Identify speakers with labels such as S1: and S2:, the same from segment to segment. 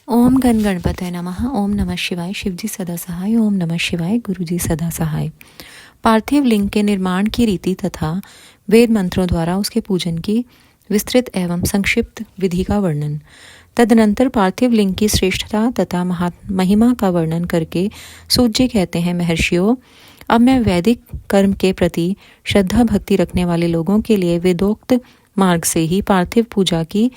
S1: ओम गण गणपतये नमः। ओम नमः शिवाय। शिवजी सदा सहाय। ओम नमः शिवाय। गुरुजी सदा सहाय। पार्थिव लिंग के निर्माण की रीति तथा वेद मंत्रों द्वारा उसके पूजन की विस्तृत एवं संक्षिप्त विधि का वर्णन। तदनंतर पार्थिव लिंग की श्रेष्ठता तथा महिमा का वर्णन करके सूत जी कहते हैं, महर्षियों, अब मैं वैदिक कर्म के प्रति श्रद्धा भक्ति रखने वाले लोगों के लिए वेदोक्त मार्ग से ही पार्थिव पूजा की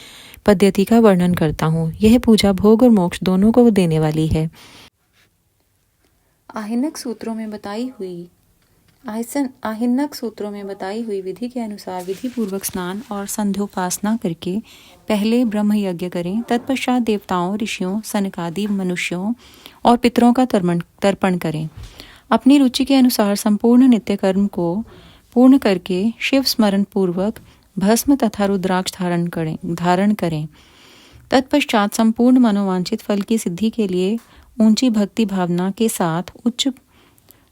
S1: पद्धति का वर्णन करता हूँ। यह पूजा भोग और मोक्ष दोनों को देने वाली है। आहिनक सूत्रों में बताई हुई विधि के अनुसार विधि पूर्वक स्नान और संध्योपासना करके पहले ब्रह्म यज्ञ करें। तत्पश्चात देवताओं, ऋषियों, सनकादि मनुष्यों और पितरों का तर्पण करें। अपनी रुचि के अनुसार संपूर्ण नित्य कर्म को पूर्ण करके शिव स्मरण पूर्वक भस्म तथा रुद्राक्ष धारण करें। तत्पश्चात संपूर्ण मनोवांछित फल की सिद्धि के लिए ऊंची भक्ति भावना के साथ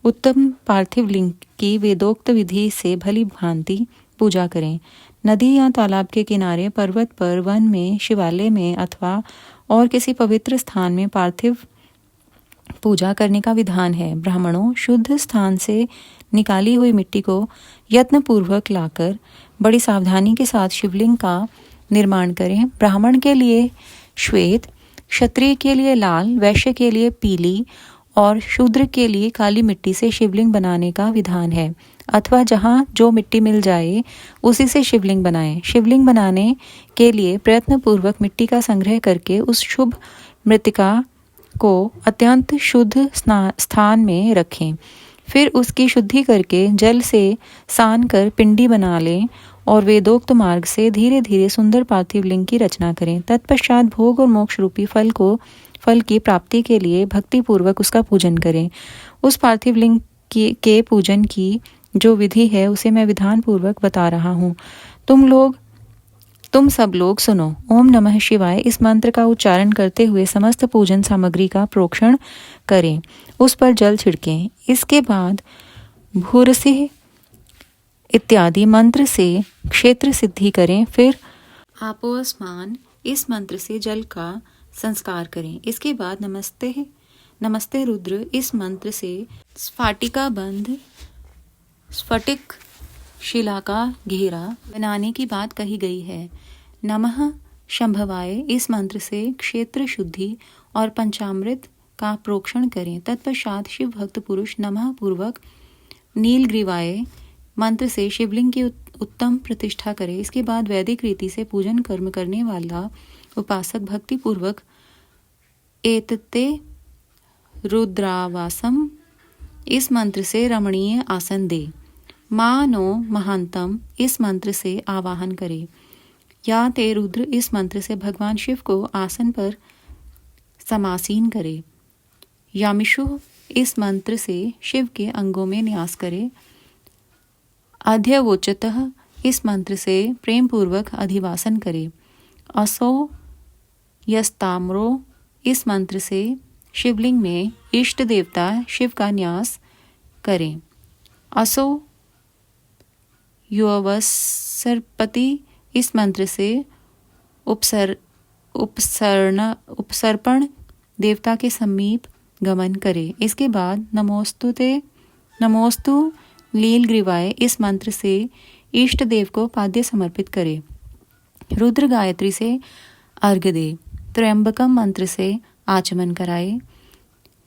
S1: उत्तम पार्थिव लिंग की वेदोक्त विधि से भली भांति पूजा करें। नदी या तालाब के किनारे, पर्वत पर, वन में, शिवालय में अथवा और किसी पवित्र स्थान में पार्थिव पूजा करने का विधान है। ब्राह्मणों, शुद्ध स्थान से निकाली हुई मिट्टी को यत्न पूर्वक लाकर बड़ी सावधानी के साथ शिवलिंग का निर्माण करें। ब्राह्मण के लिए श्वेत, क्षत्रिय के लिए लाल, वैश्य के लिए पीली और शूद्र के लिए काली मिट्टी से शिवलिंग बनाने का विधान है, अथवा जहाँ जो मिट्टी मिल जाए उसी से शिवलिंग बनाएं। शिवलिंग बनाने के लिए प्रयत्न पूर्वक मिट्टी का संग्रह करके उस शुभ मृतिका को अत्यंत शुद्ध स्थान में रखें। फिर उसकी शुद्धि करके जल से सान कर पिंडी बना लें और वेदोक्त मार्ग से धीरे धीरे सुंदर पार्थिव लिंग की रचना करें। तत्पश्चात भोग और मोक्ष रूपी फल की प्राप्ति के लिए भक्ति पूर्वक उसका पूजन करें। उस पार्थिव लिंग के पूजन की जो विधि है उसे मैं विधान पूर्वक बता रहा हूँ। तुम सब लोग सुनो। ओम नमः शिवाय इस मंत्र का उच्चारण करते हुए समस्त पूजन सामग्री का प्रोक्षण करें, उस पर जल छिड़कें। इसके बाद भूरसिंह इत्यादि मंत्र से क्षेत्र सिद्धि करें। फिर आपोस्मान इस मंत्र से जल का संस्कार करें। इसके बाद नमस्ते रुद्र इस मंत्र से स्फटिक शिला का घेरा बनाने की बात कही गई है। नमः शंभवाय इस मंत्र से क्षेत्र शुद्धि और पंचामृत का प्रोक्षण करें। तत्पश्चात शिव भक्त पुरुष नमः पूर्वक नीलग्रीवाय मंत्र से शिवलिंग की उत्तम प्रतिष्ठा करे। इसके बाद वैदिक रीति से पूजन कर्म करने वाला उपासक भक्ति पूर्वक एतते रुद्रावासम इस मंत्र से रमणीय आसन दे। मानो महांतम इस मंत्र से आवाहन करे। या ते रुद्र इस मंत्र से भगवान शिव को आसन पर समासीन करे। यामिषु इस मंत्र से शिव के अंगों में न्यास करे। अध्यवोचतः इस मंत्र से प्रेम पूर्वक अधिवासन करे। असो यस्ताम्रो इस मंत्र से शिवलिंग में इष्ट देवता शिव का न्यास करें। असो युवसर्पति इस मंत्र से उपसर्पण देवता के समीप गमन करे। इसके बाद नमोस्तु लीलग्रीवाय इस मंत्र से इष्ट देव को पाद्य समर्पित करे। रुद्र गायत्री से अर्घ्य दे। त्र्यंबकम मंत्र से आचमन कराए।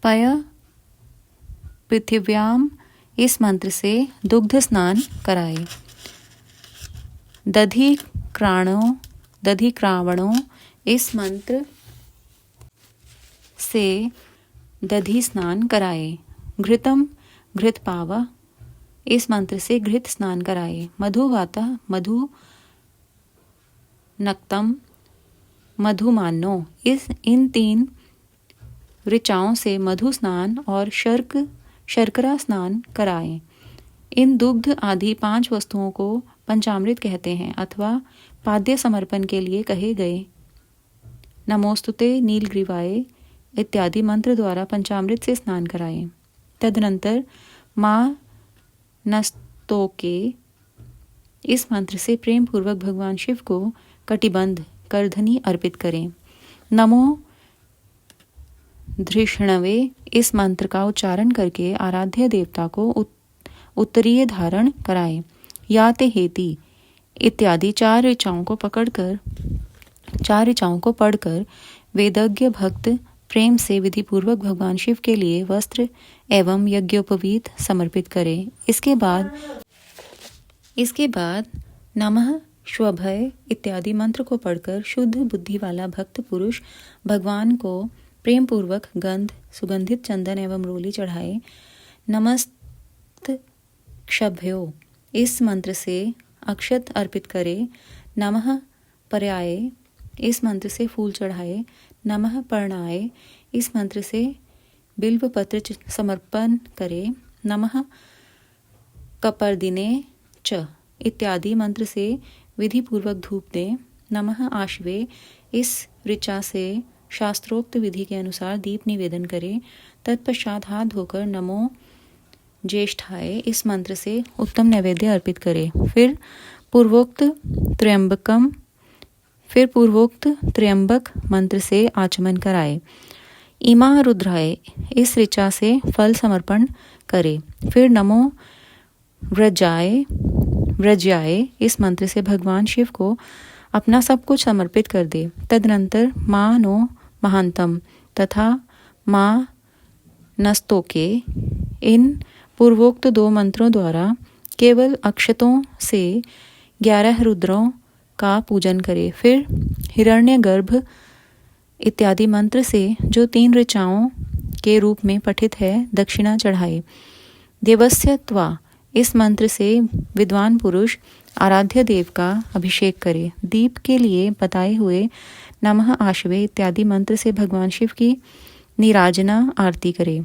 S1: पय पृथिव्याम इस मंत्र से दुग्ध स्नान कराए। दधि क्रावणों इस मंत्र से दधि स्नान कराए। घृतम घृतपावा इस मंत्र से घृत स्नान कराए। मधुवाता मधु नक्तम मधुमानो इन 3 ऋचाओं से मधु स्नान और शर्करा स्नान कराएं। इन दुग्ध आदि 5 वस्तुओं को पंचामृत कहते हैं अथवा पाद्य समर्पण के लिए कहे गए। नमोस्तुते नीलग्रीवाय इत्यादि मंत्र द्वारा पंचामृत से स्नान कराएं। तदनंतर माँ नस्तोके इस मंत्र से प्रेम पूर्वक भगवान शिव को कटिबंध करधनी अर्पित करें। नमो धृष्णवे इस मंत्र का उच्चारण करके आराध्य देवता को उत्तरीय धारण कराए। या ते हेति इत्यादि चार ऋचाओं को पढ़कर वेदज्ञ भक्त प्रेम से विधि पूर्वक भगवान शिव के लिए वस्त्र एवं यज्ञोपवीत समर्पित करे। इसके बाद नमः श्वभय इत्यादि मंत्र को पढ़कर शुद्ध बुद्धि वाला भक्त पुरुष भगवान को प्रेम पूर्वक गंध, सुगंधित चंदन एवं रोली चढ़ाए। नमस्त क्षभ्यो इस मंत्र से अक्षत अर्पित करे। नमः पर्याय इस मंत्र से फूल चढ़ाए। नमः पर्णाय इस मंत्र से बिल्व पत्र समर्पण करे। नमः कपर्दिने च इत्यादि मंत्र से विधि पूर्वक धूप दे। नमः आश्वे इस ऋचा से शास्त्रोक्त विधि के अनुसार दीप निवेदन करे। तत्पश्चात हाथ धोकर नमो ज्येष्ठाय इस मंत्र से उत्तम नैवेद्य अर्पित करे। फिर पूर्वोक्त त्र्यंबक मंत्र से आचमन कराए। इमा रुद्राय इस ऋचा से फल समर्पण करे। फिर नमो व्रज्याय इस मंत्र से भगवान शिव को अपना सब कुछ समर्पित कर दे। तदनंतर माँ नो महांतम तथा माँ नस्तोके इन पूर्वोक्त 2 मंत्रों द्वारा केवल अक्षतों से 11 रुद्रों का पूजन करे। फिर हिरण्यगर्भ इत्यादि मंत्र से जो 3 ऋचाओं के रूप में पठित है दक्षिणा चढ़ाए। देवस्य त्वा इस मंत्र से विद्वान पुरुष आराध्य देव का अभिषेक करे। दीप के लिए बताए हुए नमः आश्वे इत्यादि मंत्र से भगवान शिव की निराजना आरती करे।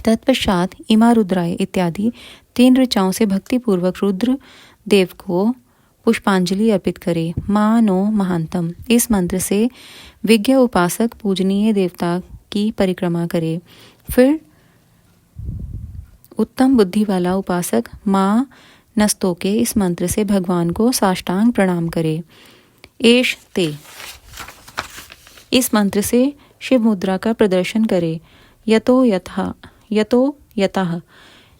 S1: तत्पश्चात इमा रुद्राय इत्यादि 3 ऋचाओं से भक्ति पूर्वक रुद्र देव को पुष्पांजलि अर्पित करे। माँ नो महांतम इस मंत्र से विज्ञ उपासक पूजनीय देवता की परिक्रमा करे। फिर उत्तम बुद्धि वाला उपासक माँ नस्तोके इस मंत्र से भगवान को साष्टांग प्रणाम करे। एष ते इस मंत्र से शिव मुद्रा का प्रदर्शन करे। यतो यतः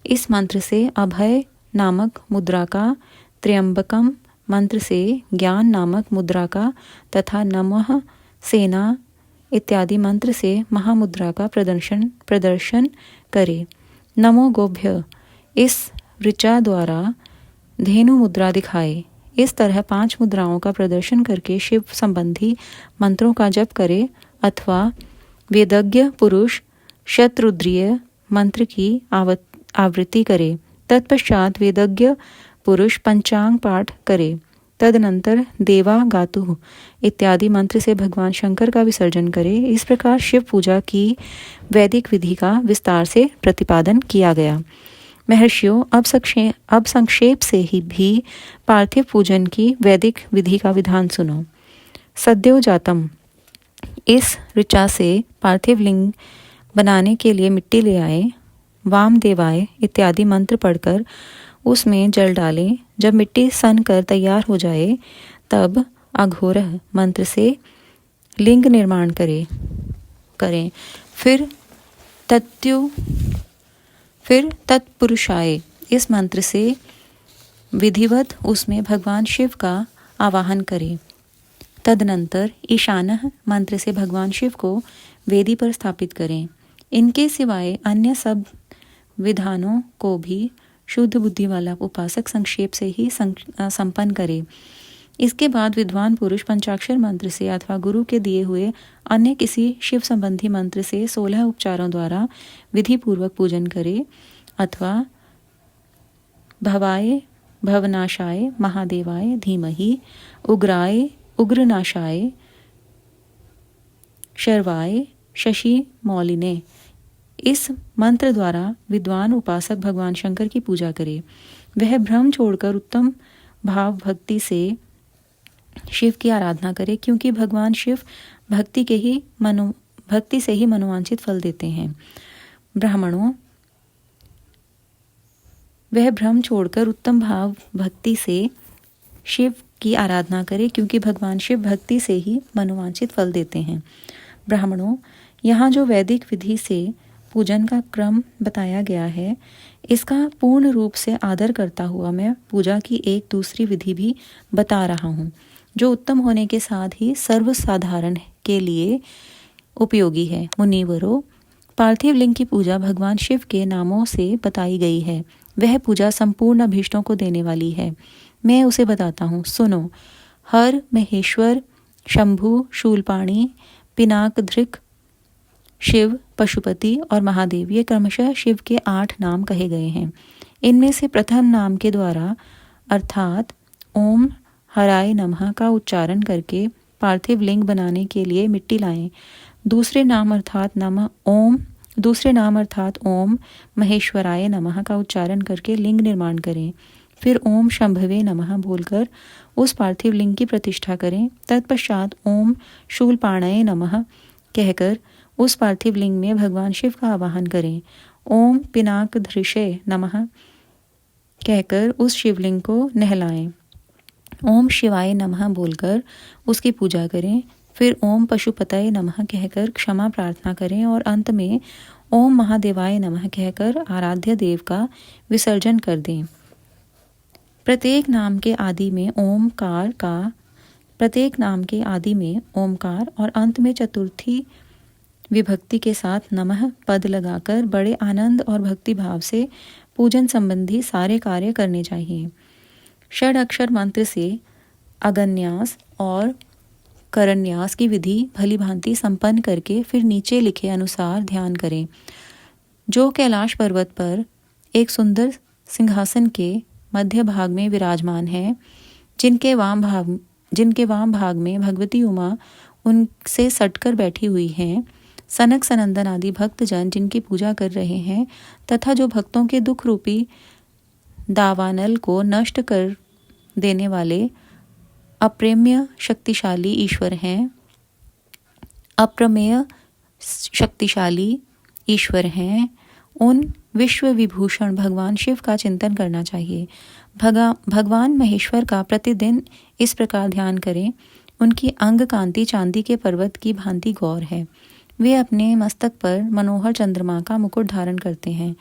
S1: इस मंत्र से अभय नामक मुद्रा का, त्र्यंबकम मंत्र से ज्ञान नामक मुद्रा का तथा नमः सेना इत्यादि मंत्र से महामुद्रा का प्रदर्शन करे। नमो गोभ्य इस ऋचा द्वारा धेनु मुद्रा दिखाए। इस तरह 5 मुद्राओं का प्रदर्शन करके शिव संबंधी मंत्रों का जप करे अथवा वेदज्ञ पुरुष शतरुद्रीय मंत्र की आवृत्ति करे। तत्पश्चात वेदज्ञ पुरुष पंचांग पाठ करे। तदनंतर देवा गातु इत्यादि मंत्र से भगवान शंकर का विसर्जन करे। इस प्रकार शिव पूजा की वैदिक विधि का विस्तार से प्रतिपादन किया गया। महर्षियों, अब संक्षेप से ही भी पार्थिव पूजन की वैदिक विधि का विधान सुनो। सद्यो जातम इस ऋचा से पार्थिव लिंग बनाने के लिए मिट्टी ले आए। वामदेवाय इत्यादि मंत्र पढ़कर उसमें जल डालें। जब मिट्टी सन कर तैयार हो जाए तब अघोरह मंत्र से लिंग निर्माण करें। फिर तत्पुरुषाय इस मंत्र से विधिवत उसमें भगवान शिव का आवाहन करें। तदनंतर ईशानः मंत्र से भगवान शिव को वेदी पर स्थापित करें। इनके सिवाय अन्य सब विधानों को भी शुद्ध बुद्धि वाला उपासक संक्षेप से ही संपन्न करे। इसके बाद विद्वान पुरुष पंचाक्षर मंत्र से अथवा गुरु के दिए हुए अन्य किसी शिव संबंधी मंत्र से 16 उपचारों द्वारा विधि पूर्वक पूजन करे अथवा भवाय भवनाशाय महादेवाय धीमहि, उग्राय उग्रनाशाय, शर्वाय शशि मौलिने इस मंत्र द्वारा विद्वान उपासक भगवान शंकर की पूजा करे। वह भ्रम छोड़कर उत्तम भाव भक्ति से शिव की आराधना करे, क्योंकि भगवान शिव भक्ति से ही मनोवांछित फल देते हैं। ब्राह्मणों, वह भ्रम छोड़कर उत्तम भाव भक्ति से शिव की आराधना करे, क्योंकि भगवान शिव भक्ति से ही मनोवांछित फल देते हैं। ब्राह्मणों, यहाँ जो वैदिक विधि से पूजन का क्रम बताया गया है, इसका पूर्ण रूप से आदर करता हुआ मैं पूजा की एक दूसरी विधि भी बता रहा हूँ, जो उत्तम होने के साथ ही सर्वसाधारण के लिए उपयोगी है। मुनिवरों, पार्थिव लिंग की पूजा भगवान शिव के नामों से बताई गई है। वह पूजा संपूर्ण अभीष्टों को देने वाली है। मैं उसे बताता हूँ, सुनो। हर, महेश्वर, शंभु, शूलपाणी, पिनाकधृक, शिव, पशुपति और महादेव, ये क्रमशः शिव के 8 नाम कहे गए हैं। इनमें से प्रथम नाम के द्वारा अर्थात ओम हराय नमः का उच्चारण करके पार्थिव लिंग बनाने के लिए मिट्टी लाएं। दूसरे नाम अर्थात ओम महेश्वराय नमः का उच्चारण करके लिंग निर्माण करें। फिर ओम शंभवे नमः बोलकर उस पार्थिव लिंग की प्रतिष्ठा करें। तत्पश्चात ओम शूलपाणये नमः कहकर उस पार्थिव लिंग में भगवान शिव का आवाहन करें। ओम पिनाकधृषे नमः कहकर उस शिवलिंग को नहलाएं। ओम शिवाय नमः बोलकर उसकी पूजा करें। फिर ओम पशुपतये नमः कहकर क्षमा प्रार्थना करें और अंत में ओम महादेवाय नमः कहकर आराध्य देव का विसर्जन कर दें। प्रत्येक नाम के आदि में ओमकार और अंत में चतुर्थी विभक्ति के साथ नमः पद लगाकर बड़े आनंद और भक्ति भाव से पूजन संबंधी सारे कार्य करने चाहिए। षड अक्षर मंत्र से अगन्यास और करन्यास की विधि भली भांति संपन्न करके फिर नीचे लिखे अनुसार ध्यान करें। जो कैलाश पर्वत पर एक सुंदर सिंहासन के मध्य भाग में विराजमान है, जिनके वाम भाग में भगवती उमा उनसे सटकर बैठी हुई हैं, सनक सनंदन आदि भक्तजन जिनकी पूजा कर रहे हैं, तथा जो भक्तों के दुख रूपी दावानल को नष्ट कर देने वाले अप्रमेय शक्तिशाली ईश्वर हैं, उन विश्व विभूषण भगवान शिव का चिंतन करना चाहिए। भगवान महेश्वर का प्रतिदिन इस प्रकार ध्यान करें। उनकी अंग कांति चांदी के पर्वत की भांति गौर है। वे अपने मस्तक पर मनोहर चंद्रमा का मुकुट धारण करते हैं।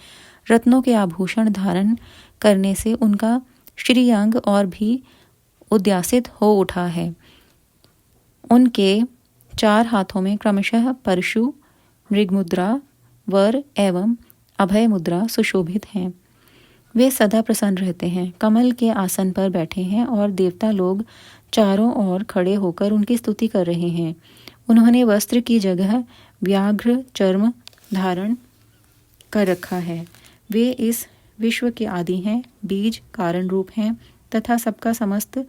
S1: रत्नों के आभूषण धारण करने से उनका श्रीअंग और भी उद्यासित हो उठा है। उनके 4 हाथों में क्रमशः परशु, मृगमुद्रा, वर एवं अभय मुद्रा सुशोभित हैं। वे सदा प्रसन्न रहते हैं। कमल के आसन पर बैठे हैं और देवता लोग चारों ओर खड़े होकर उनकी स्तुति कर रहे हैं। उन्होंने वस्त्र की जगह व्याघ्र चर्म धारण कर रखा है। वे इस विश्व के आदि हैं, बीज कारण रूप हैं तथा सबका समस्त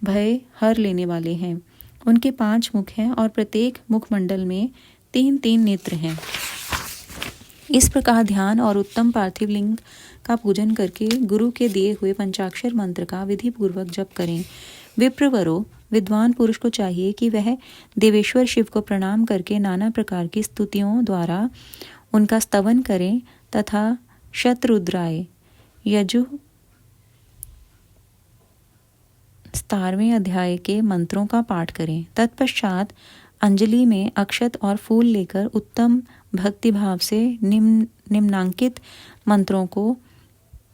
S1: भय हर लेने वाले हैं। उनके 5 मुख हैं और प्रत्येक मुखमंडल में 3-3 नेत्र हैं। इस प्रकार ध्यान और उत्तम पार्थिव लिंग का पूजन करके गुरु के दिए हुए पंचाक्षर मंत्र का विधि पूर्वक जप करें। विप्रवरों, विद्वान पुरुष को चाहिए कि वह देवेश्वर शिव को प्रणाम करके नाना प्रकार की स्तुतियों द्वारा उनका स्तवन करें तथा शतरुद्राय यजु 17वें अध्याय के मंत्रों का पाठ करें। तत्पश्चात अंजलि में अक्षत और फूल लेकर उत्तम भक्ति भाव से निम्नांकित मंत्रों को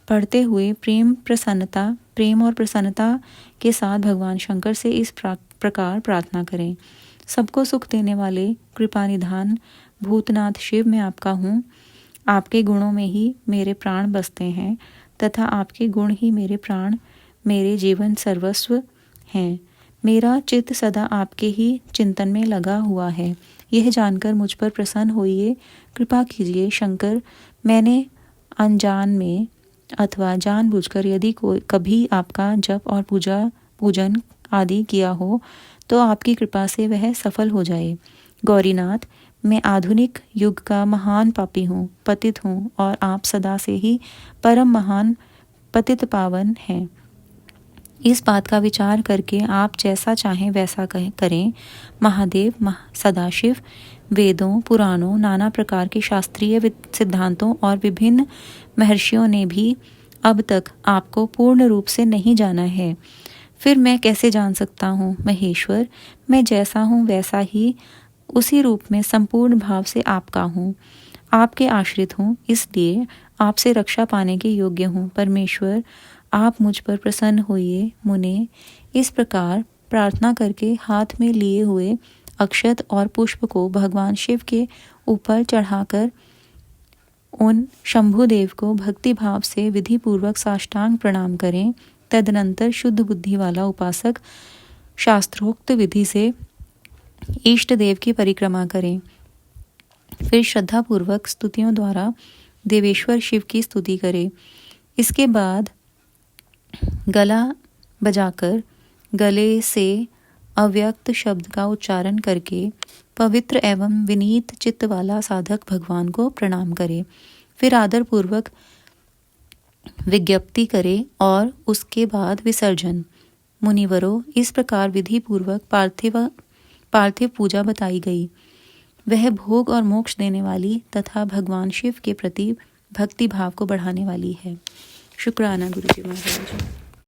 S1: पढ़ते हुए प्रेम और प्रसन्नता के साथ भगवान शंकर से इस प्रकार प्रार्थना करें। सबको सुख देने वाले कृपा निधान भूतनाथ शिव, मैं आपका हूँ। आपके गुणों में ही मेरे प्राण बसते हैं तथा आपके गुण ही मेरे प्राण, मेरे जीवन सर्वस्व हैं। मेरा चित्त सदा आपके ही चिंतन में लगा हुआ है। यह जानकर मुझ पर प्रसन्न होइए, कृपा कीजिए शंकर। मैंने अनजान में अथवा जानबूझकर यदि कभी आपका जप और पूजन आदि किया हो तो आपकी कृपा से वह सफल हो जाए। गौरीनाथ, मैं आधुनिक युग का महान पापी हूँ, पतित हूँ और आप सदा से ही परम महान पतित पावन हैं। इस बात का विचार करके आप जैसा चाहें वैसा करें। महादेव सदाशिव वेदों, पुराणों, नाना प्रकार के शास्त्रीय सिद्धांतों और विभिन्न महर्षियों ने भी अब तक आपको पूर्ण रूप से नहीं जाना है। फिर मैं कैसे जान सकता हूँ? महेश्वर, मैं जैसा हूँ वैसा ही उसी रूप में संपूर्ण भाव से आपका हूँ, आपके आश्रित हूँ, इसलिए आपसे रक्षा पाने के योग्य हूँ। परमेश्वर, आप मुझ पर प्रसन्न होइए। मुने इस प्रकार प्रार्थना करके हाथ में लिए हुए अक्षत और पुष्प को भगवान शिव के ऊपर चढ़ाकर उन शंभुदेव को भक्ति भाव से विधि पूर्वक साष्टांग प्रणाम करें। तदनंतर शुद्ध बुद्धि वाला उपासक शास्त्रोक्त विधि से इष्ट देव की परिक्रमा करें। फिर श्रद्धा पूर्वक स्तुतियों द्वारा देवेश्वर शिव की स्तुति करें। इसके बाद गला बजाकर गले से अव्यक्त शब्द का उच्चारण करके पवित्र एवं विनीत चित्त वाला साधक भगवान को प्रणाम करे। फिर आदर पूर्वक विज्ञप्ति करे और उसके बाद विसर्जन। मुनिवरों, इस प्रकार विधि पूर्वक पार्थिव पूजा बताई गई। वह भोग और मोक्ष देने वाली तथा भगवान शिव के प्रति भक्ति भाव को बढ़ाने वाली है। शुक्राना गुरु जी महाराज।